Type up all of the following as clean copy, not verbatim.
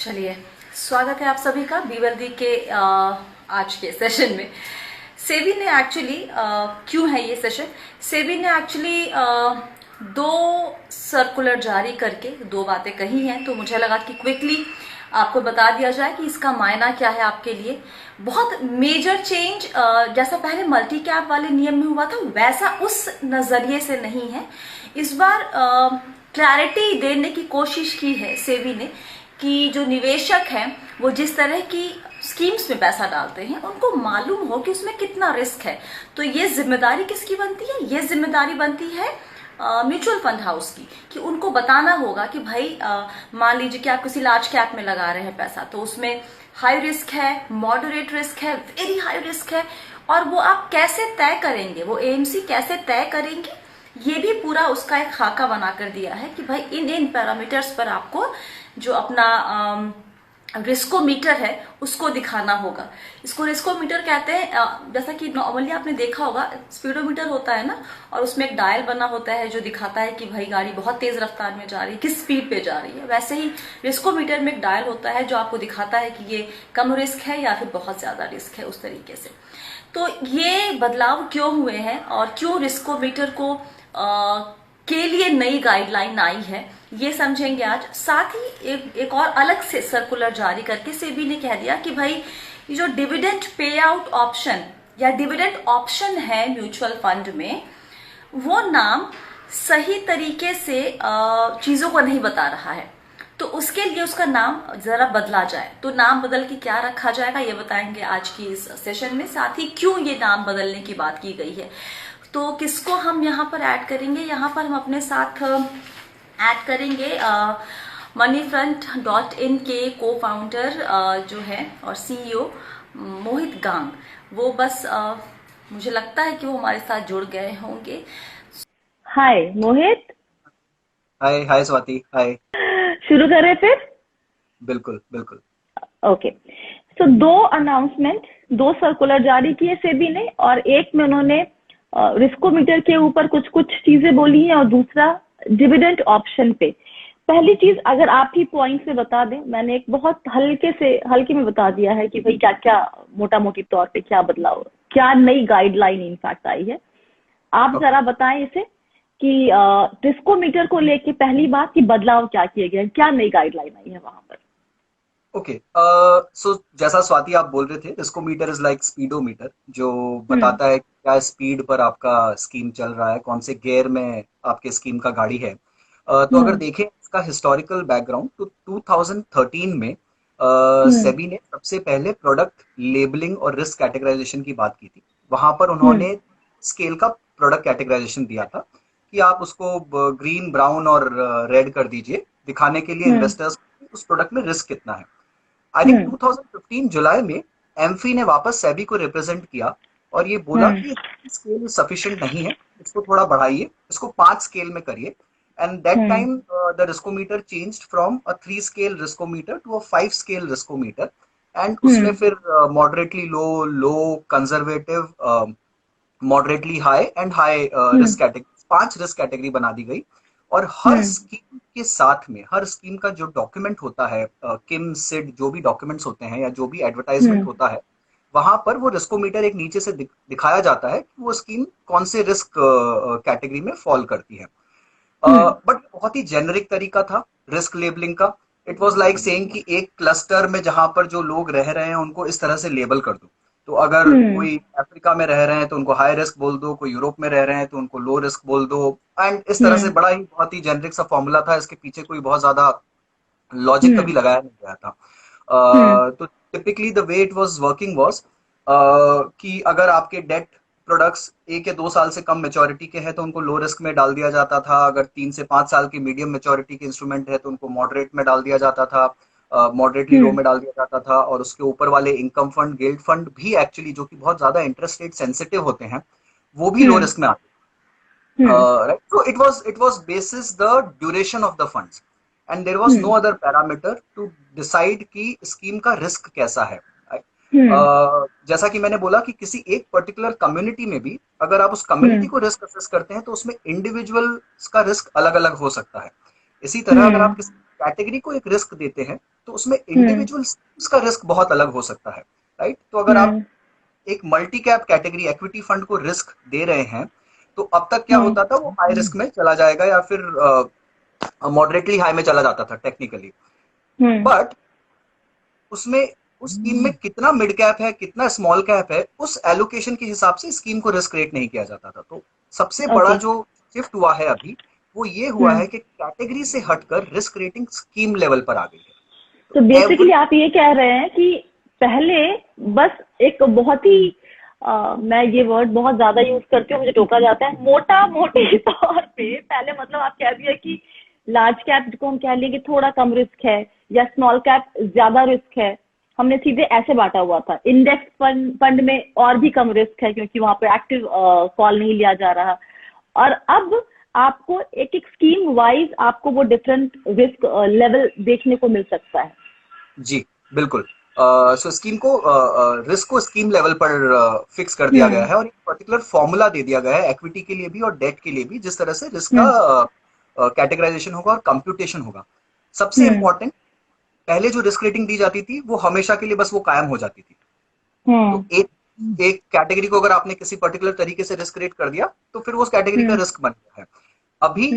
चलिए, स्वागत है आप सभी का बीवल्दी के आज के सेशन में। सेबी ने एक्चुअली क्यों है ये सेशन, सेबी ने एक्चुअली दो सर्कुलर जारी करके दो बातें कही हैं, तो मुझे लगा कि क्विकली आपको बता दिया जाए कि इसका मायना क्या है आपके लिए। बहुत मेजर चेंज जैसा पहले मल्टी कैप वाले नियम में हुआ था वैसा उस नजरिए से नहीं है। इस बार क्लैरिटी देने की कोशिश की है सेबी ने कि जो निवेशक हैं वो जिस तरह की स्कीम्स में पैसा डालते हैं उनको मालूम हो कि उसमें कितना रिस्क है। तो ये जिम्मेदारी किसकी बनती है? ये जिम्मेदारी बनती है म्यूचुअल फंड हाउस की, कि उनको बताना होगा कि भाई मान लीजिए कि आप किसी लार्ज कैप में लगा रहे हैं पैसा, तो उसमें हाई रिस्क है, मॉडरेट रिस्क है, वेरी हाई रिस्क है, और वो आप कैसे तय करेंगे, वो एएमसी कैसे तय करेंगे, ये भी पूरा उसका एक खाका बना कर दिया है कि भाई इन इन पैरामीटर्स पर आपको जो अपना रिस्कोमीटर है उसको दिखाना होगा। इसको रिस्कोमीटर कहते हैं। जैसा कि नॉर्मली आपने देखा होगा, स्पीडोमीटर होता है ना, और उसमें एक डायल बना होता है जो दिखाता है कि भाई गाड़ी बहुत तेज रफ्तार में जा रही है, किस स्पीड पे जा रही है। वैसे ही रिस्कोमीटर में एक डायल होता है जो आपको दिखाता है कि ये कम रिस्क है या फिर बहुत ज्यादा रिस्क है, उस तरीके से। तो ये बदलाव क्यों हुए हैं और क्यों रिस्कोमीटर को के लिए नई गाइडलाइन आई है, ये समझेंगे आज। साथ ही एक और अलग से सर्कुलर जारी करके सेबी ने कह दिया कि भाई ये जो डिविडेंड पे आउट ऑप्शन या डिविडेंड ऑप्शन है म्यूचुअल फंड में, वो नाम सही तरीके से चीजों को नहीं बता रहा है, तो उसके लिए उसका नाम जरा बदला जाए। तो नाम बदल के क्या रखा जाएगा ये बताएंगे आज की इस सेशन में। साथ ही क्यों ये नाम बदलने की बात की गई है, तो किसको हम यहाँ पर ऐड करेंगे। यहाँ पर हम अपने साथ ऐड करेंगे moneyfront.in के को फाउंडर जो है और सीईओ मोहित गांग। वो बस मुझे लगता है कि वो हमारे साथ जुड़ गए होंगे। हाय मोहित। हाय हाय स्वाति, हाय। शुरू करें फिर? बिल्कुल बिल्कुल। ओके, तो दो अनाउंसमेंट, दो सर्कुलर जारी किए सेबी ने, और एक में उन्होंने रिस्कोमीटर के ऊपर कुछ कुछ चीजें बोली हैं और दूसरा डिविडेंड ऑप्शन पे। पहली चीज अगर आप ही पॉइंट से बता दें, मैंने एक बहुत हल्के में बता दिया है कि भाई क्या क्या मोटा मोटी तौर पे क्या बदलाव, क्या नई गाइडलाइन इनफैक्ट आई है। आप जरा बताएं इसे कि रिस्कोमीटर को लेके पहली बात कि बदलाव क्या किए गए, क्या नई गाइडलाइन आई है वहां पर। ओके, सो जैसा स्वाति आप बोल रहे थे, रिस्कोमीटर इज लाइक स्पीडोमीटर, जो बताता है क्या स्पीड पर आपका स्कीम चल रहा है, कौन से गियर में आपके स्कीम का गाड़ी है। तो अगर देखें इसका हिस्टोरिकल बैकग्राउंड, तो 2013 में सेबी ने सबसे पहले प्रोडक्ट लेबलिंग और रिस्क कैटेगराइजेशन की बात की थी। वहां पर उन्होंने स्केल का प्रोडक्ट कैटेगराइजेशन दिया था कि आप उसको ग्रीन, ब्राउन और रेड कर दीजिए, दिखाने के लिए इन्वेस्टर्स उस प्रोडक्ट में रिस्क कितना है। आई थिंक 2015 जुलाई में एम्फी ने वापस सेबी को रिप्रेजेंट किया और ये बोला कि स्केल सफिशिएंट नहीं है, इसको थोड़ा बढ़ाइए, इसको 5 स्केल में करिए। And that time the riskometer changed from a 3 scale riskometer to a 5 scale riskometer. And उसमें फिर moderately low, low conservative, moderately high and high risk category, 5 risk category बना दी गई। और हर स्कीम के साथ में, हर स्कीम का जो डॉक्यूमेंट होता है, किम सिड जो भी डॉक्यूमेंट्स होते हैं या जो भी एडवर्टाइजमेंट होता है, वहां पर वो रिस्कोमीटर एक नीचे से दिखाया जाता है कि वो स्कीम कौन से रिस्क कैटेगरी में फॉल करती है। बट बहुत ही जेनरिक तरीका था रिस्क लेबलिंग का। इट वाज लाइक सेइंग कि एक क्लस्टर में जहां पर जो लोग रह रहे हैं उनको इस तरह से लेबल कर दो। तो अगर कोई अफ्रीका में रह रहे हैं तो उनको हाई रिस्क बोल दो, कोई यूरोप में रह रहे हैं तो उनको लो रिस्क बोल दो। एंड इस तरह से बड़ा ही बहुत ही जेनरिक सा फॉर्मूला था, इसके पीछे कोई बहुत ज्यादा लॉजिक कभी लगाया नहीं गया था। तो typically the way it was working was कि अगर आपके डेट प्रोडक्ट्स 1 या 2 साल से कम मेच्योरिटी के हैं तो उनको लो रिस्क में डाल दिया जाता था। अगर 3 से 5 साल की मीडियम मेच्योरिटी के इंस्ट्रूमेंट है तो उनको मॉडरेट में डाल दिया जाता था, मॉडरेटली लो में डाल दिया जाता था। और उसके ऊपर वाले इनकम फंड, गिल्ड फंड भी एक्चुअली जो कि बहुत ज्यादा इंटरेस्ट रेट सेंसिटिव होते हैं, वो भी लो रिस्क में आते हैं। Right, so it was basis the duration of the funds and there was no other parameter to decide कि स्कीम का रिस्क कैसा है। जैसा कि मैंने बोला कि किसी एक पर्टिकुलर कम्युनिटी में भी अगर आप उस कम्युनिटी को रिस्क असेस करते हैं तो उसमें इंडिविजुअल का रिस्क अलग अलग हो सकता है। इसी तरह अगर आप किसी कैटेगरी को एक रिस्क देते हैं तो उसमें इंडिविजुअल का रिस्क बहुत अलग हो सकता है, राइट? तो अगर आप एक multi cap category equity fund को रिस्क दे रहे हैं, तो अब तक क्या होता था, वो हाई रिस्क में चला जाएगा या फिर मॉडरेटली हाई में चला जाता था टेक्निकली। बट उसमें उस स्कीम में कितना मिड कैप है, कितना स्मॉल कैप है, उस एलोकेशन के हिसाब से स्कीम को रिस्क रेट नहीं किया जाता था। तो सबसे बड़ा जो शिफ्ट हुआ है अभी, वो ये हुआ है कि कैटेगरी से हटकर रिस्क रेटिंग स्कीम लेवल पर आ गई है। तो बेसिकली आप ये कह रहे हैं कि पहले बस एक बहुत ही मैं ये वर्ड बहुत ज्यादा यूज करती हूँ, मुझे टोका जाता है, मोटा मोटे तौर पे पहले मतलब आप कह दिए कि लार्ज कैप को हम कह लेंगे थोड़ा कम रिस्क है या स्मॉल कैप ज्यादा रिस्क है, हमने सीधे ऐसे बांटा हुआ था। इंडेक्स फंड में और भी कम रिस्क है क्योंकि वहां पे एक्टिव कॉल नहीं लिया जा रहा, और अब आपको एक एक स्कीम वाइज आपको वो डिफरेंट रिस्क लेवल देखने को मिल सकता है। जी बिल्कुल। सो स्कीम को रिस्क को स्कीम लेवल पर फिक्स कर दिया गया है और एक पर्टिकुलर फॉर्मूला दे दिया गया है इक्विटी के लिए भी और डेट के लिए भी, जिस तरह से रिस्क का कैटेगराइजेशन होगा और कंप्यूटेशन होगा। सबसे इंपॉर्टेंट, पहले जो रिस्क रेटिंग दी जाती थी वो हमेशा के लिए बस वो कायम हो जाती थी। तो एक कैटेगरी को अगर आपने किसी पर्टिकुलर तरीके से रिस्क रेट कर दिया तो फिर वो उस कैटेगरी का रिस्क बन गया है। अभी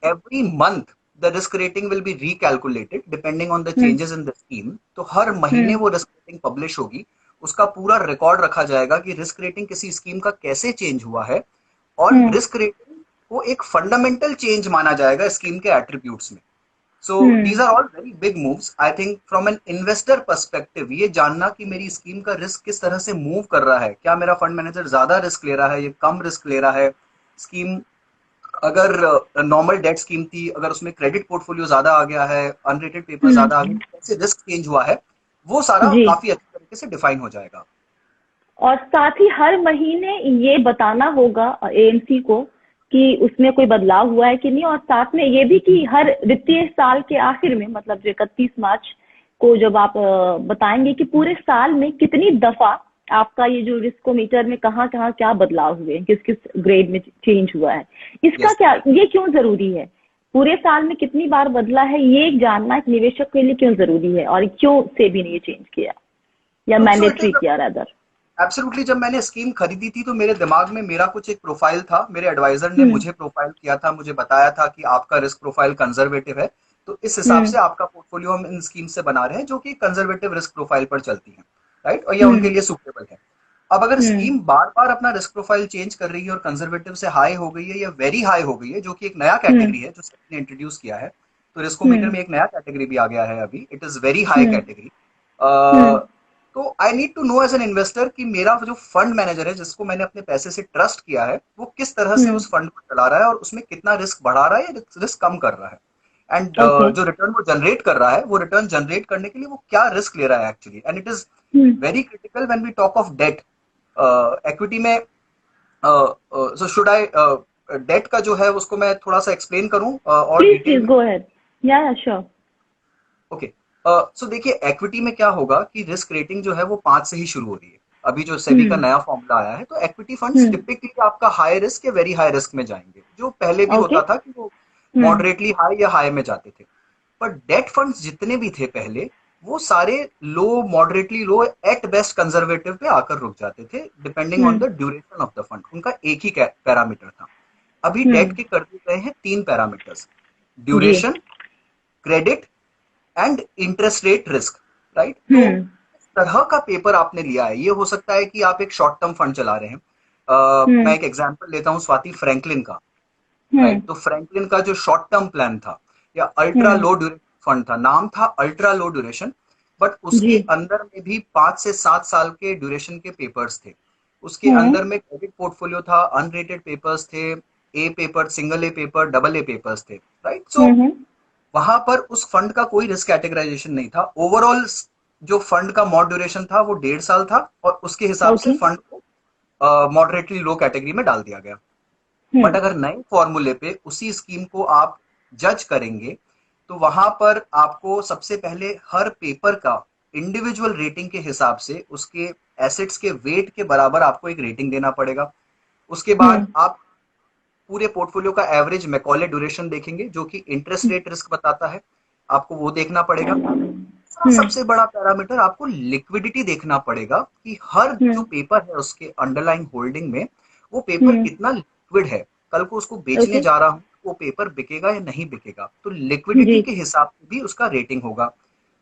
every month the risk rating will be recalculated depending on the changes in the scheme। तो हर महीने वो रिस्क रेटिंग पब्लिश होगी, उसका पूरा रिकॉर्ड रखा जाएगा कि रिस्क रेटिंग किसी स्कीम का कैसे चेंज हुआ है, और रिस्क रेटिंग को एक फंडामेंटल चेंज माना जाएगा स्कीम के एट्रीब्यूट्स में। So these are all very big moves. I think from an investor perspective ये जानना कि मेरी स्कीम का रिस्क किस तरह से मूव कर रहा है, क्या मेरा फंड मैनेजर ज्यादा रिस्क ले रहा है, ये कम रिस्क ले रहा है, स्कीम अगर नॉर्मल डेट स्कीम थी, अगर उसमें क्रेडिट पोर्टफोलियो ज्यादा आ गया है, अनरेटेड पेपर ज्यादा आ गए, कैसे रिस्क चेंज हुआ है, वो सारा काफी अच्छे तरीके से डिफाइन हो जाएगा। और साथ ही हर महीने ये बताना होगा एएमसी को कि उसमें कोई बदलाव हुआ है कि नहीं, और साथ में ये भी कि हर वित्तीय साल के आखिर में मतलब जो 31 मार्च को जब आप बताएंगे कि पूरे साल में कितनी दफा आपका ये जो रिस्कोमीटर में कहाँ कहाँ क्या बदलाव हुए, किस किस ग्रेड में चेंज हुआ है, इसका क्या, ये क्यों जरूरी है, पूरे साल में कितनी बार बदला है, ये जानना एक निवेशक के लिए क्यों जरूरी है, और क्यों सेबी ने ये चेंज किया या मैंडेटरी किया रादर? एब्सोल्युटली। जब मैंने स्कीम खरीदी थी तो मेरे दिमाग में मेरा कुछ एक प्रोफाइल था, मेरे एडवाइजर ने मुझे प्रोफाइल किया था, मुझे बताया था कि आपका रिस्क प्रोफाइल कंजर्वेटिव है, तो इस हिसाब से आपका पोर्टफोलियो हम इन स्कीम से बना रहे हैं जो कि कंजर्वेटिव रिस्क प्रोफाइल पर चलती है, राइट, और यह उनके लिए सुटेबल है। अब अगर स्कीम बार बार अपना रिस्क प्रोफाइल चेंज कर रही है और कंजर्वेटिव से हाई हो गई है या वेरी हाई हो गई है, जो कि एक नया कैटेगरी है जो सेबी ने इंट्रोड्यूस किया है, तो रिस्कोमीटर में एक नया कैटेगरी भी आ गया है अभी, it is very high category. तो I need to know as an investor कि मेरा जो फंड मैनेजर है जिसको मैंने अपने पैसे से ट्रस्ट किया है, वो किस तरह से उस फंड को चला रहा है और उसमें कितना रिस्क बढ़ा रहा है या रिस्क कम कर रहा है, एंड जो रिटर्न वो जनरेट कर रहा है, वो रिटर्न जनरेट करने के लिए वो क्या रिस्क ले रहा है actually. And it is very critical when we talk of debt equity में। सो शुड आई डेट का जो है उसको मैं थोड़ा सा एक्सप्लेन करूं और प्लीज गो अहेड। या श्योर। ओके। सो देखिए इक्विटी में क्या होगा कि रिस्क रेटिंग जो है वो 5 से ही शुरू हो रही है। अभी जो सेबी का नया फॉर्मूला आया है, तो इक्विटी फंड्स टिपिकली आपका हाई रिस्क या वेरी हाई रिस्क में जाएंगे, जो पहले भी होता था कि वो मॉडरेटली हाई या हाई में जाते थे। पर डेट फंड्स जितने भी थे पहले, वो सारे लो, moderately low, at best conservative पे आकर रुक जाते थे, depending on the duration of the fund. उनका एक ही पैरामीटर था। अभी डेट के कर दिए गए हैं 3 parameters, duration, credit and interest rate risk, right. तो इस तरह का पेपर आपने लिया है, ये हो सकता है कि आप एक शॉर्ट टर्म फंड चला रहे हैं। मैं एक एग्जांपल लेता हूं स्वाति, फ्रैंकलिन का, राइट। तो फ्रैंकलिन का जो शॉर्ट टर्म प्लान था या अल्ट्रा लो ड्यूरेशन फंड था, नाम था अल्ट्रा लो ड्यूरेशन, बट उसके अंदर में भी 5 से 7 साल के ड्यूरेशन के पेपर्स थे। उसके अंदर में क्रेडिट पोर्टफोलियो था, अनरेटेड पेपर्स थे, A paper, single A paper, double A papers थे, राइट। सो वहां पर उस फंड का कोई रिस्क कैटेगराइजेशन नहीं था। ओवरऑल जो फंड का मॉड ड्यूरेशन था वो 1.5 साल था, और उसके हिसाब से फंड को मॉडरेटली लो कैटेगरी में डाल दिया गया। बट अगर नए फॉर्मूले पे उसी स्कीम को आप जज करेंगे, तो वहां पर आपको सबसे पहले हर पेपर का इंडिविजुअल रेटिंग के हिसाब से उसके एसेट्स के वेट के बराबर आपको एक रेटिंग देना पड़ेगा। उसके बाद आप पूरे पोर्टफोलियो का एवरेज मैकॉले ड्यूरेशन देखेंगे, जो कि इंटरेस्ट रेट रिस्क बताता है, आपको वो देखना पड़ेगा। दूसरा सबसे बड़ा पैरामीटर आपको लिक्विडिटी देखना पड़ेगा कि हर जो पेपर है उसके अंडरलाइंग होल्डिंग में वो पेपर कितना लिक्विड है। कल को उसको बेचने ओके जा रहा हूँ, वो पेपर बिकेगा या नहीं बिकेगा, तो लिक्विडिटी जी के हिसाब से भी उसका रेटिंग होगा।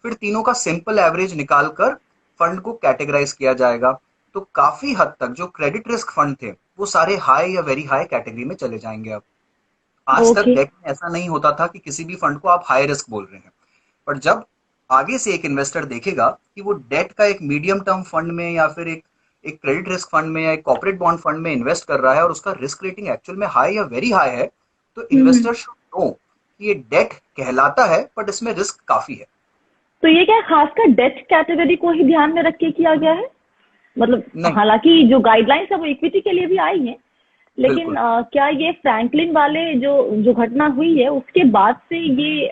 फिर तीनों का सिंपल एवरेज निकालकर फंड को कैटेगराइज किया जाएगा। तो काफी हद तक जो क्रेडिट रिस्क फंड थे वो सारे हाई या वेरी हाई कैटेगरी में चले जाएंगे। अब आज तक ओके डेट में ऐसा नहीं होता था कि किसी भी फंड को आप हाई रिस्क बोल रहे हैं, पर जब आगे से एक इन्वेस्टर देखेगा कि वो डेट का एक मीडियम टर्म फंड में या फिर एक क्रेडिट रिस्क फंड में या एक कॉर्पोरेट बॉन्ड फंड में इन्वेस्ट कर रहा है और उसका रिस्क रेटिंग एक्चुअल में हाई या वेरी हाई है, तो इन्वेस्टर शुड नो कि ये डेट कहलाता है बट इसमें रिस्क काफी है। तो ये क्या खासकर डेट कैटेगरी को ही ध्यान में रख के किया गया है? मतलब नहीं, हालांकि जो गाइडलाइंस है वो इक्विटी के लिए भी आई है, लेकिन बिल्कुल क्या ये फ्रैंकलिन वाले जो जो घटना हुई है उसके बाद से ये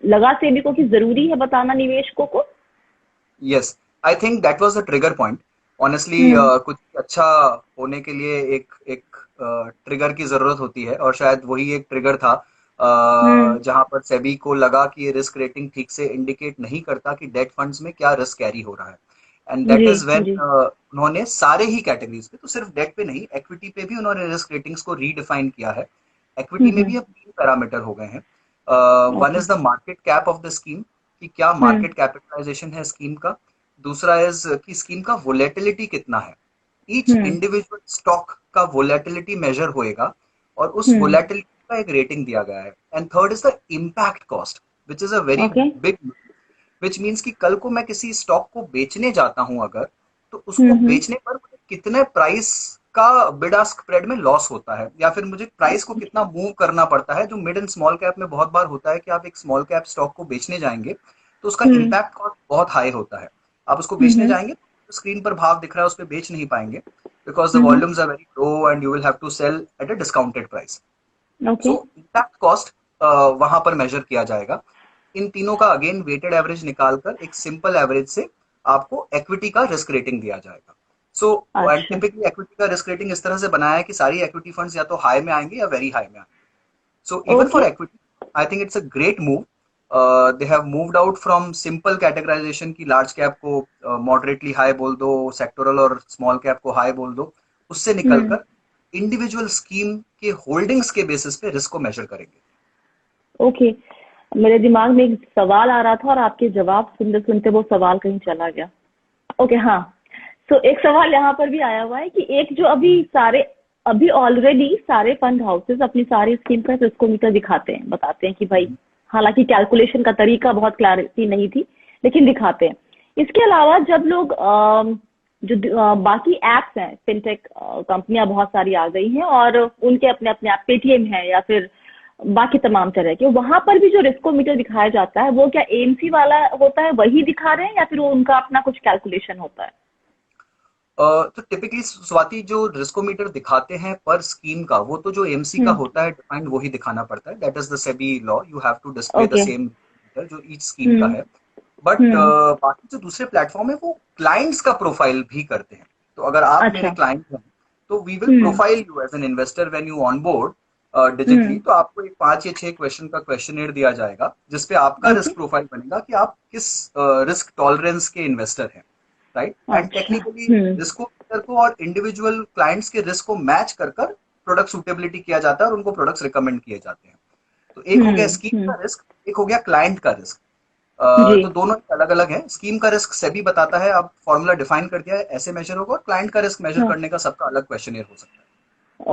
लगा सेबी को कि जरूरी है बताना निवेशकों को? Yes, I think that was the trigger point. Honestly कुछ अच्छा होने के लिए एक एक ट्रिगर की जरूरत होती है और शायद वही एक ट्रिगर था जहां पर सेबी को लगा कि ये रिस्क रेटिंग ठीक से इंडिकेट नहीं करता कि डेट फंड्स में क्या रिस्क कैरी हो रहा है। एंड दैट जी इज व्हेन जी उन्होंने सारे ही कैटेगरीज पे, तो सिर्फ डेट पे नहीं, इक्विटी पे भी उन्होंने रिस्क रेटिंग्स को रीडिफाइन किया है। इक्विटी में भी अब 3 पैरामीटर हो गए हैं। One okay is the market cap of the scheme, कि क्या मार्केट कैपिटलाइजेशन है स्कीम का। दूसरा इज कि स्कीम का वोलेटिलिटी कितना है। ईच इंडिविजुअल स्टॉक का वोलेटिलिटी मेजर होएगा और उस वोलेटिलिटी का एक रेटिंग दिया गया है। And third is the impact cost, which is a very okay big, which means कि कल को मैं किसी स्टॉक को बेचने जाता हूं अगर, तो उसको बेचने पर मुझे कितने प्राइस का बिड आस्क स्प्रेड में लॉस होता है, या फिर मुझे प्राइस को कितना मूव करना पड़ता है। जो मिड एंड स्मॉल कैप में बहुत बार होता है कि आप एक स्मॉल कैप स्टॉक को बेचने जाएंगे तो उसका इम्पैक्ट कॉस्ट बहुत हाई होता है। आप उसको बेचने जाएंगे तो स्क्रीन पर भाव दिख रहा है, उस पर बेच नहीं पाएंगे because the volumes are very low and you will have to sell at a discounted price. Okay so impact cost वहां पर मेजर किया जाएगा। इन तीनों का अगेन वेटेड एवरेज निकालकर एक सिंपल एवरेज से आपको इक्विटी का रिस्क रेटिंग दिया जाएगा। सो एंड अच्छा टिपिकली इक्विटी का रिस्क रेटिंग इस तरह से बनाया है कि सारी इक्विटी फंड्स या तो हाई में आएंगे या वेरी हाई में आएंगे। So even for okay equity, I think it's a great move. They have moved out from simple categorization की large cap को moderately high बोल दो, sectoral और small cap को high बोल दो, उससे निकलकर individual scheme के holdings के basis पे risk को measure करेंगे। ओके मेरे दिमाग में एक सवाल आ रहा था और आपके जवाब सुनते सुनते वो सवाल कहीं चला गया। ओके हाँ, तो एक सवाल यहाँ पर भी आया हुआ है कि एक जो अभी ऑलरेडी सारे फंड हाउसेस अपनी सारी स्कीम का रिस्कोमीटर दिखाते हैं, बताते हैं कि भाई, हालांकि कैलकुलेशन का तरीका बहुत क्लैरिटी नहीं थी लेकिन दिखाते हैं। इसके अलावा जब लोग बाकी एप्स हैं, फिनटेक कंपनियां बहुत सारी आ गई हैं और उनके अपने अपने ऐप, पेटीएम है या फिर बाकी तमाम तरह के, वहां पर भी जो रिस्कोमीटर दिखाया जाता है वो क्या एएमसी वाला होता है, वही दिखा रहे हैं या फिर वो उनका अपना कुछ कैलकुलेशन होता है? तो टिपिकली स्वाति जो रिस्कोमीटर दिखाते हैं पर स्कीम का, वो तो जो एमसी का होता है डिफाइंड वही दिखाना पड़ता है। That is the SEBI law, you have to display the okay same जो ईच स्कीम का है। बट बाकी जो दूसरे प्लेटफॉर्म है वो क्लाइंट्स का प्रोफाइल भी करते हैं। तो अगर आप मेरे अच्छा क्लाइंट हैं तो we will profile you as an investor when you on board digitally. तो आपको एक 5 या 6 क्वेश्चन का क्वेश्चनेयर दिया जाएगा जिसपे आपका ओके रिस्क प्रोफाइल बनेगा कि आप किस रिस्क टॉलरेंस के इन्वेस्टर हैं, राइट। एंड अच्छा टेक्निकली रिस्क को और इंडिविजुअल क्लाइंट्स के रिस्क को मैच कर कर प्रोडक्ट सूटेबिलिटी किया जाता है और उनको प्रोडक्ट्स रिकमेंड किए जाते हैं। तो एक हो गया स्कीम का रिस्क, एक हो गया क्लाइंट का रिस्क। जी तो दोनों अलग अलग है। स्कीम का रिस्क सेबी बताता है, आप फॉर्मूला डिफाइन कर दिया है, ऐसे मेजर होगा। और क्लाइंट का रिस्क मेजर हाँ करने का सबका अलग क्वेश्चनियर हो सकता है।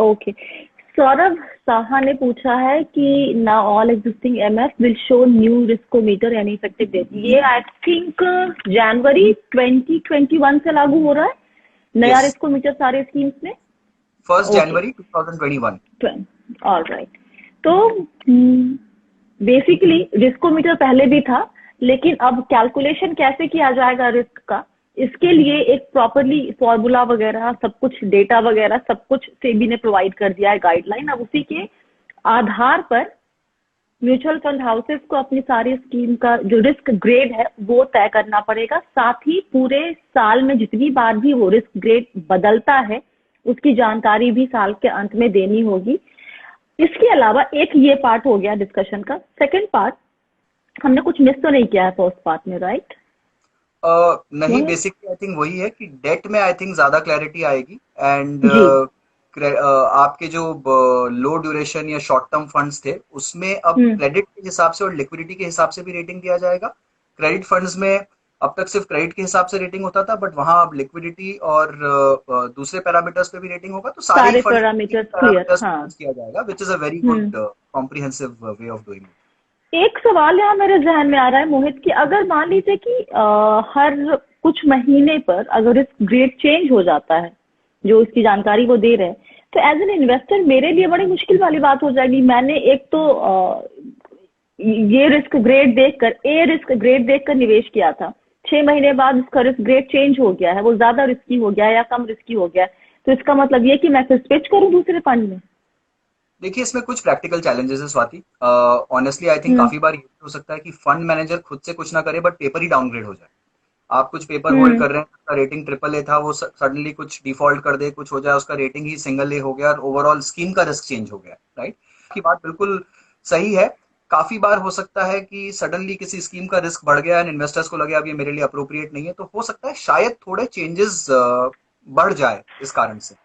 ओके। सौरभ साहा ने पूछा है कि ना all existing MF will show new riskometer any effective date. ये आई थिंक जनवरी 2021 से लागू हो रहा है नया यस, रिस्कोमीटर सारे स्कीम्स में। 1 ओके जनवरी 2021। ऑलराइट। तो बेसिकली रिस्कोमीटर पहले भी था, लेकिन अब कैलकुलेशन कैसे किया जाएगा रिस्क का, इसके लिए एक प्रॉपरली फॉर्मूला वगैरह सब कुछ, डेटा वगैरह सब कुछ सेबी ने प्रोवाइड कर दिया है गाइडलाइन। अब उसी के आधार पर म्यूचुअल फंड हाउसेस को अपनी सारी स्कीम का जो रिस्क ग्रेड है वो तय करना पड़ेगा। साथ ही पूरे साल में जितनी बार भी वो रिस्क ग्रेड बदलता है उसकी जानकारी भी साल के अंत में देनी होगी। इसके अलावा एक ये पार्ट हो गया डिस्कशन का। सेकंड पार्ट, हमने कुछ मिस तो नहीं किया है फर्स्ट पार्ट में, राइट? नहीं, मोहित बेसिकली आई थिंक वही है कि डेट में आई थिंक ज्यादा क्लैरिटी आएगी एंड जी। आपके जो लो ड्यूरेशन या शॉर्ट टर्म फंड्स थे उसमें अब हम्म। क्रेडिट के हिसाब से और लिक्विडिटी के हिसाब से भी रेटिंग दिया जाएगा। क्रेडिट फंड्स में अब तक सिर्फ क्रेडिट के हिसाब से रेटिंग होता था, बट वहां अब लिक्विडिटी और दूसरे पैरामीटर्स पे भी रेटिंग होगा, तो सारे ही सारे फंड पैरामीटर्स क्लियर, पैरामीटर्स पे हाँ। यूज किया जाएगा, which is a very good hmm. Comprehensive way of doing it. एक सवाल यहाँ मेरे जहन में आ रहा है मोहित, कि अगर मान लीजिए कि हर कुछ महीने पर अगर रिस्क ग्रेड चेंज हो जाता है, जो इसकी जानकारी वो दे रहे हैं, तो एज एन इन्वेस्टर मेरे लिए बड़ी मुश्किल वाली बात हो जाएगी। मैंने एक तो ये रिस्क ग्रेड देखकर, ए रिस्क ग्रेड देखकर निवेश किया था, 6 महीने बाद उसका रिस्क ग्रेड चेंज हो गया है, वो ज्यादा रिस्की हो गया है या कम रिस्की हो गया है, तो इसका मतलब ये कि मैं फिर स्विच करूं दूसरे फंड में? देखिए, इसमें कुछ प्रैक्टिकल चैलेंजेस है स्वाति। ऑनेस्टली आई थिंक हम्म। काफी बार ये हो सकता है कि फंड मैनेजर खुद से कुछ ना करे बट पेपर ही डाउनग्रेड हो जाए। आप कुछ पेपर होल्ड हम्म। कर रहे हैं, उसका रेटिंग ट्रिपल ए था, वो सडनली कुछ डिफॉल्ट कर दे, कुछ हो जाए, उसका रेटिंग ही सिंगल ए हो गया और ओवरऑल स्कीम का रिस्क चेंज हो गया, राइट? की बात बिल्कुल सही है। काफी बार हो सकता है कि सडनली किसी स्कीम का रिस्क बढ़ गया एंड इन्वेस्टर्स को लगे अब ये मेरे लिए अप्रोप्रिएट नहीं है, तो हो सकता है शायद थोड़े चेंजेस बढ़ जाए इस कारण से।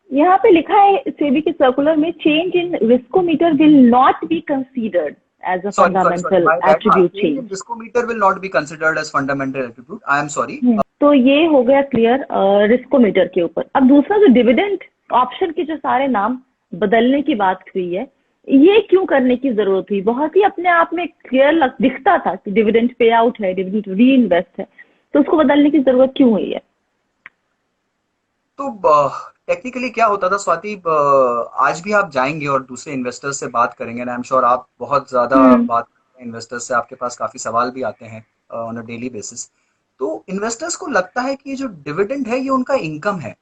यहाँ पे लिखा है सेबी के सर्कुलर में, change in riskometer will not be considered as a Sorry, fundamental my bad. हाँ, attribute change change. in discometer will not be considered as fundamental attribute. I am sorry. तो ये हो गया क्लियर रिस्कोमीटर के ऊपर। अब दूसरा जो डिविडेंड ऑप्शन के जो सारे नाम बदलने की बात हुई है, ये क्यों करने की जरूरत हुई? बहुत ही अपने आप में क्लियर दिखता था कि डिविडेंड पे आउट है, डिविडेंड री इन्वेस्ट है, तो उसको बदलने की जरूरत क्यों हुई है? तो टेक्निकली क्या होता था स्वाति, आज भी आप जाएंगे और दूसरे इन्वेस्टर्स से बात करेंगे, एंड आई एम श्योर आप बहुत ज्यादा हम्म। बात करते हैं इन्वेस्टर्स से, आपके पास काफी सवाल भी आते हैं ऑन अ डेली बेसिस। तो इन्वेस्टर्स को लगता है कि ये जो डिविडेंड है ये उनका इनकम है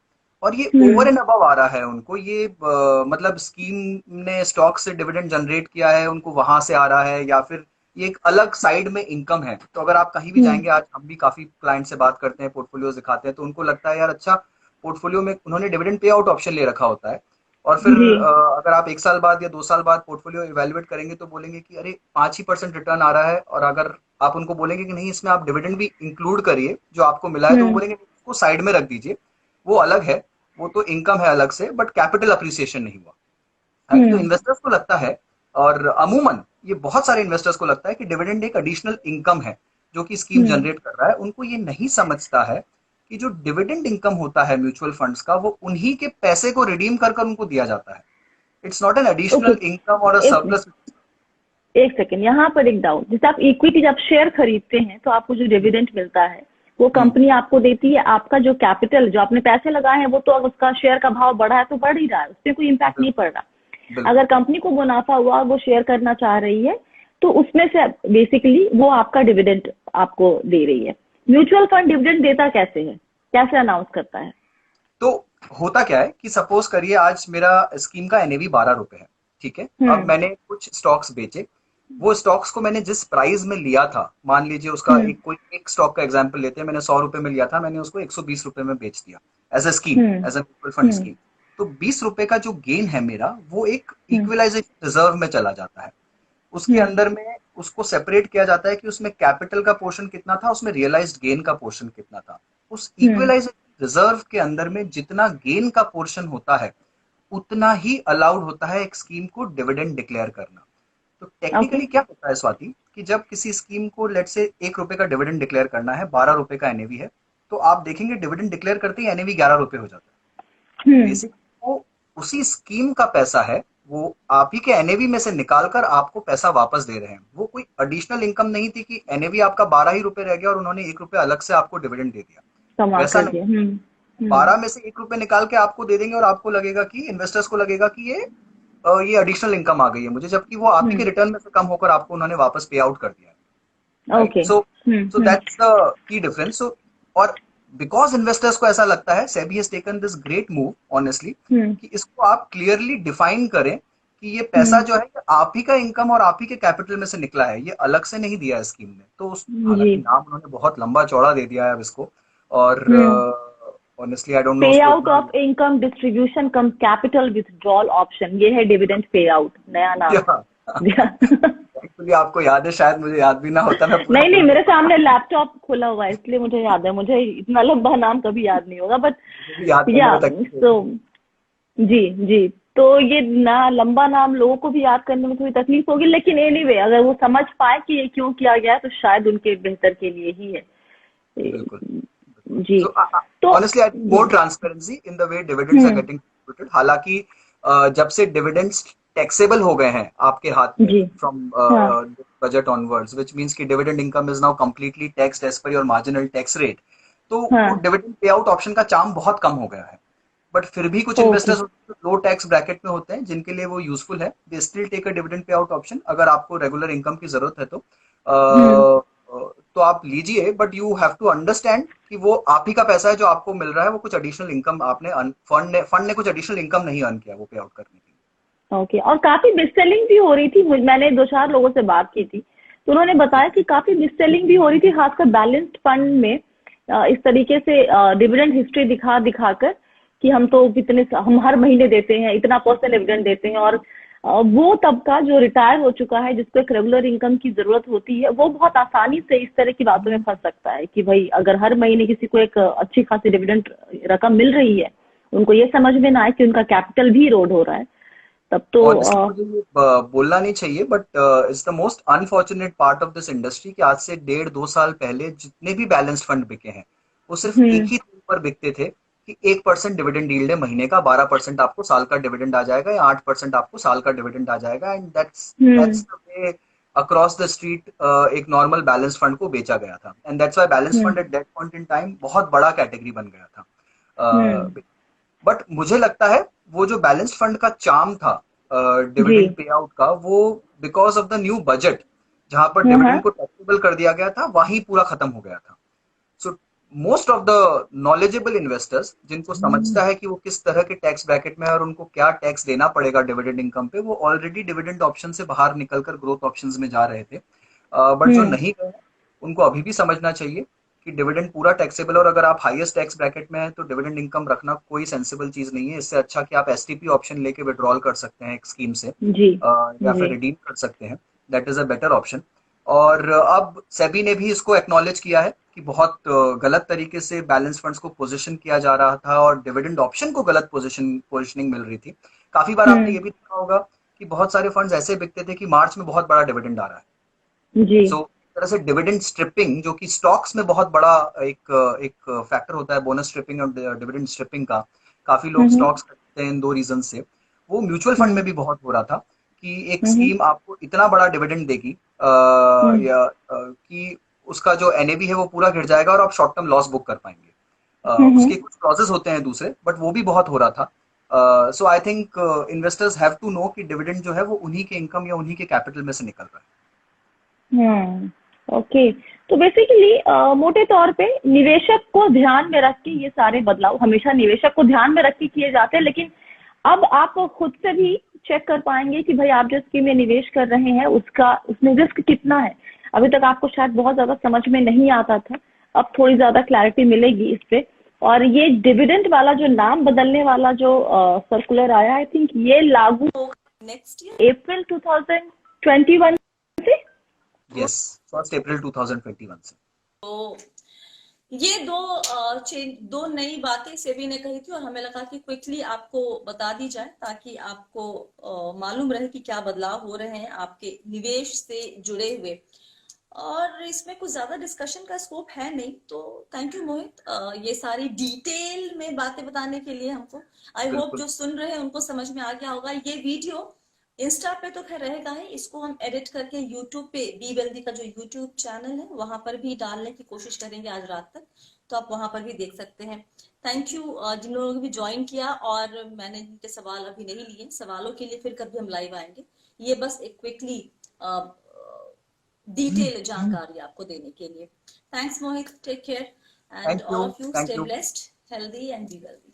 और ये ओवर एंड अबव आ रहा है उनको, ये मतलब स्कीम ने स्टॉक से डिविडेंड जनरेट किया है, उनको वहां से आ रहा है, या फिर ये एक अलग साइड में इनकम है। तो अगर आप कहीं भी हम्म। जाएंगे, आज हम भी काफी क्लाइंट से बात करते हैं, पोर्टफोलियोज दिखाते हैं, तो उनको लगता है यार अच्छा, पोर्टफोलियो में उन्होंने डिविडेंड पे आउट ऑप्शन ले रखा होता है, और फिर जी। अगर आप 1 साल बाद या 2 साल बाद पोर्टफोलियो इवेल्युएट करेंगे तो बोलेंगे कि अरे 5% रिटर्न आ रहा है, और अगर आप उनको बोलेंगे कि नहीं इसमें आप डिविडेंड भी इंक्लूड करिए जो आपको मिला है, तो वो बोलेंगे उसको साइड में रख दीजिए, वो अलग है, वो तो इनकम है अलग से, बट कैपिटल अप्रिसिएशन नहीं हुआ है। तो इन्वेस्टर्स को लगता है, और अमूमन ये बहुत सारे इन्वेस्टर्स को लगता है कि डिविडेंड एक एडिशनल इनकम है जो कि स्कीम जनरेट कर रहा है। उनको ये नहीं समझता है कि जो डिविडेंड इनकम होता है म्यूचुअल फंड्स का, वो उन्हीं के पैसे को रिडीम कर कर उनको दिया जाता है। It's not an okay, additional income और अ सरप्लस। एक सेकेंड, यहाँ पर एक डाउट। जैसे आप इक्विटी जब शेयर खरीदते हैं तो आपको जो डिविडेंड मिलता है वो कंपनी आपको देती है, आपका जो कैपिटल, जो आपने पैसे लगाए हैं, वो तो अब उसका शेयर का भाव बढ़ा है तो बढ़ ही रहा है, उसमें कोई इम्पैक्ट नहीं पड़ रहा। अगर कंपनी को मुनाफा हुआ, वो शेयर करना चाह रही है, तो उसमें से बेसिकली वो आपका डिविडेंड आपको दे रही है। म्यूचुअल फंड डिविडेंड देता कैसे है, कैसे अनाउंस करता है? तो होता क्या है कि सपोज करिए आज मेरा स्कीम का एनएवी 12 रुपए है, ठीक है। अब मैंने कुछ स्टॉक्स बेचे, वो स्टॉक्स को मैंने जिस प्राइस में लिया था, मान लीजिए उसका एक स्टॉक का एग्जांपल लेते हैं, मैंने 100 रुपए में लिया था, मैंने उसको 120 रुपए में बेच दिया as a scheme, as a mutual fund scheme. तो 20 रुपए का जो गेन है मेरा, वो एक इक्विलाइजेशन रिजर्व में चला जाता है। उसके अंदर में उसको सेपरेट किया जाता है कि उसमें कैपिटल का पोर्शन कितना था, उसमें रियलाइज्ड गेन का पोर्शन कितना था। उस इक्विलाइजेशन रिजर्व के अंदर में जितना गेन का पोर्शन होता है, उतना ही अलाउड होता है एक स्कीम को डिविडेंड डिक्लेयर करना। तो टेक्निकली क्या होता है स्वाति, कि जब किसी स्कीम को लेट से 1 रुपए का डिविडेंड डिक्लेयर करना है, 12 रुपए का एनएवी है, तो आप देखेंगे डिविडेंड डिक्लेयर करते ही एनएवी 11 रुपए हो जाता है। बेसिकली वो उसी स्कीम का पैसा है, वो आप ही के एनएवी में से निकालकर आपको पैसा वापस दे रहे हैं। वो कोई एडिशनल इनकम नहीं थी कि एनएवी आपका 12 ही रुपए रह गया और उन्होंने 1 रुपए अलग से आपको डिविडेंड दे दिया, वैसा नहीं। 12 में से 1 रुपए निकाल के आपको दे देंगे और आपको लगेगा कि इन्वेस्टर्स को लगेगा कि ये एडिशनल इनकम आ गई है मुझे, जबकि वो आप ही के रिटर्न में से कम होकर आपको उन्होंने वापस पे आउट कर दिया है। Okay. So that's the key difference. और बिकॉज इन्वेस्टर्स को ऐसा लगता है, SEBI has taken this great move honestly, कि इसको आप क्लियरली डिफाइन करें कि ये पैसा जो है आप ही का इनकम और आप ही के कैपिटल में से निकला है, ये अलग से नहीं दिया है स्कीम ने। तो हालांकि नाम उन्होंने बहुत लंबा चौड़ा दे दिया है अब इसको, और ऑनेस्टली आई डोंट नो पे out of income distribution come capital withdrawal option, ये है डिविडेंड पे आउट, नया नाम। होपफुली आपको याद है, शायद मुझे याद भी ना होता, मैं पूरा नहीं, मेरे सामने लैपटॉप खुला हुआ है इसलिए मुझे याद है। मुझे इतना लंबा नाम कभी याद नहीं होगा, बट मुझे भी याद करने या में तकलीफ सो होती है। जी जी। तो ये ना लंबा नाम लोगों को भी याद करने में थोड़ी तकलीफ होगी, लेकिन एनीवे अगर वो समझ पाए कि ये क्यों किया गया है तो शायद उनके बेहतर के लिए ही है। बिल्कुल। जी। So तो honestly, I need more transparency in the way dividends are hmm. getting distributed. हालांकि जब से dividends taxable हो गए हैं आपके हाथ में जी। from हाँ। budget onwards, which means कि dividend income is now completely taxed as per your marginal tax rate. तो वो हाँ। dividend payout option का चार्म बहुत कम हो गया है। बट फिर भी कुछ okay. Investors low tax bracket में होते हैं जिनके लिए वो यूजफुल है, they still take a dividend payout option. अगर आपको रेगुलर इनकम की जरूरत है हम्म। तो आप लीजिए, but you have to understand कि वो आप ही का पैसा है जो आपको मिल रहा है, वो कुछ एडिशनल इनकम आपने फंड ने कुछ एडिशनल इनकम नहीं अर्न किया वो पे आउट करने के लिए। ओके। और काफी मिससेलिंग भी हो रही थी। मैंने 2-4 लोगों से बात की थी तो उन्होंने बताया कि काफी मिससेलिंग भी हो रही थी, खासकर बैलेंस्ड फंड में। इस तरीके से डिविडेंड हिस्ट्री दिखा दिखाकर कि हम तो इतने, हम हर महीने देते हैं, इतना परसेंट डिविडेंड देते हैं। और वो तबका जो रिटायर हो चुका है, जिसको एक रेगुलर इनकम की जरूरत होती है, वो बहुत आसानी से इस तरह की बातों में फंस सकता है कि भाई अगर हर महीने किसी को एक अच्छी खासी डिविडेंड रकम मिल रही है, उनको ये समझ में ना आए कि उनका कैपिटल भी इरोड हो रहा है, तब तो ऑनेस्टली मुझे ये बोलना नहीं चाहिए, but it's the most unfortunate part of this industry कि आज से 1.5-2 साल पहले जितने भी बैलेंस्ड फंड बिके हैं वो सिर्फ एक हम्म। ही थीम पर बिकते थे कि 1% डिविडेंड यील्ड है महीने का, 12% आपको साल का डिविडेंड आ जाएगा, या 8% आपको साल का डिविडेंड आ जाएगा, and that's hmm. The way across the street एक नॉर्मल बैलेंस फंड को बेचा गया था, and that's why balance hmm. Fund at that point in time बहुत बड़ा कैटेगरी बन गया हम्म। था। बट मुझे लगता है वो जो बैलेंस्ड फंड का चार्म था जी। डिविडेंड पे आउट का, वो because of the new budget जहां पर हाँ हाँ। डिविडेंड को टैक्सेबल कर दिया गया था, वहीं पूरा खत्म हो गया था। So most of the knowledgeable investors जिनको समझता है कि वो किस तरह के टैक्स ब्रैकेट में है और उनको क्या टैक्स देना पड़ेगा डिविडेंड इनकम पे, वो ऑलरेडी डिविडेंड ऑप्शन से बाहर निकलकर ग्रोथ ऑप्शंस में जा रहे थे। बट जो हम्म। नहीं गए उनको अभी भी समझना चाहिए कि डिविडेंड पूरा टैक्सेबल है, और अगर आप हाईएस्ट टैक्स ब्रैकेट में है तो डिविडेंड इनकम रखना कोई सेंसिबल चीज नहीं है। इससे अच्छा कि आप एसटीपी ऑप्शन लेके विड्रॉल कर सकते हैं एक स्कीम से, जी। या जी। फिर रिडीम कर सकते हैं। That is a better option. और अब सेबी ने भी इसको एक्नॉलेज किया है कि बहुत गलत तरीके से बैलेंस फंड्स को पोजीशन किया जा रहा था और डिविडेंड ऑप्शन को गलत पोजीशनिंग मिल रही थी। काफी बार आपने हम्म। ये भी देखा होगा कि बहुत सारे फंड्स ऐसे बिकते थे कि मार्च में बहुत बड़ा डिविडेंड आ रहा है। जी। सो एक तरह से डिविडेंड स्ट्रिपिंग, जो कि स्टॉक्स में बहुत बड़ा एक एक फैक्टर होता है, बोनस स्ट्रिपिंग और डिविडेंड स्ट्रिपिंग का, काफी लोग हम्म। स्टॉक्स खरीदते हैं इन दो रीजन से। वो म्यूचुअल फंड हम्म। में भी बहुत हो रहा था कि एक हम्म। स्कीम आपको इतना बड़ा डिविडेंड देगी हम्म। कि उसका जो एनएवी है वो पूरा गिर जाएगा और आप शॉर्ट टर्म लॉस बुक कर पाएंगे। हम्म। उसके कुछ क्लॉजेस होते हैं दूसरे, बट वो भी बहुत हो रहा था। So I think investors have to know कि डिविडेंड जो है वो उन्हीं के इनकम या उन्हीं के कैपिटल में से निकल रहा है। ओके। तो बेसिकली मोटे तौर पे निवेशक को ध्यान में रख के ये सारे बदलाव हमेशा निवेशक को ध्यान में रख के किए जाते हैं, लेकिन अब आप खुद से भी चेक कर पाएंगे कि भाई आप जिस स्कीम में निवेश कर रहे हैं उसका उसमें रिस्क कितना है। अभी तक आपको शायद बहुत ज्यादा समझ में नहीं आता था, अब थोड़ी ज्यादा क्लैरिटी मिलेगी इस पे। और ये डिविडेंड वाला जो नाम बदलने वाला जो सर्कुलर आया, आई थिंक ये लागू नेक्स्ट ईयर अप्रैल 2021 से। यस, 1 अप्रैल 2021 से। तो ये दो नई बातें सेबी ने कही थी और हमें लगा कि क्विकली आपको बता दी जाए ताकि आपको मालूम रहे कि क्या बदलाव हो रहे हैं आपके निवेश से जुड़े हुए। और इसमें कुछ ज्यादा डिस्कशन का स्कोप है नहीं, तो थैंक यू मोहित ये सारी डिटेल में बातें बताने के लिए हमको। आई होप बिल्कुल। जो सुन रहे हैं उनको समझ में आ गया होगा। ये वीडियो इंस्टा पे तो खैर रहेगा ही, इसको हम एडिट करके यूट्यूब पे बी वेल्दी का जो यूट्यूब चैनल है वहां पर भी डालने की कोशिश करेंगे आज रात तक, तो आप वहां पर भी देख सकते हैं। थैंक यू जिन लोगों ने भी ज्वाइन किया, और मैंने इनके सवाल अभी नहीं लिए, सवालों के लिए फिर कभी हम लाइव आएंगे। ये बस एक क्विकली डिटेल जानकारी आपको देने के लिए। Thanks Mohit, take care and thank all you. Of you thank stay you. Blessed, healthy and be wealthy.